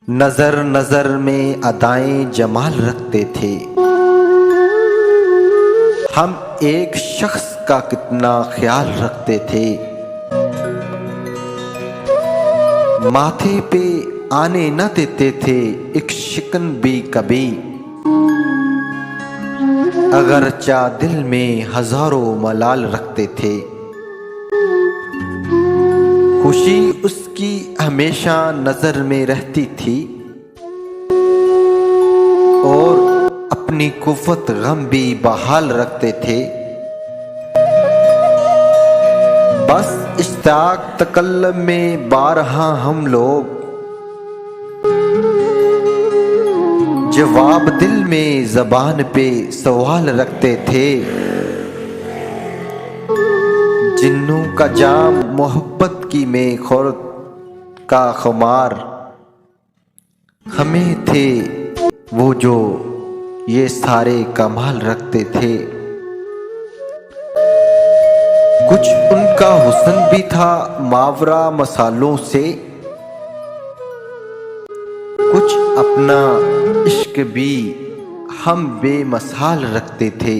नजर नजर में अदाएं जमाल रखते थे। हम एक शख्स का कितना ख्याल रखते थे। माथे पे आने न देते थे एक शिकन भी कभी, अगरचा दिल में हजारों मलाल रखते थे। खुशी उसकी हमेशा नजर में रहती थी और अपनी कुव्वत गम भी बहाल रखते थे। बस इश्ताक तकल्लुम में बारहा हम लोग जवाब दिल में ज़बान पे सवाल रखते थे। जिन्नों का जाम मोहब्बत की में खुर्द का खुमार, हमें थे वो जो ये सारे कमाल रखते थे। कुछ उनका हुस्न भी था मावरा मसालों से, कुछ अपना इश्क भी हम बेमसाल रखते थे।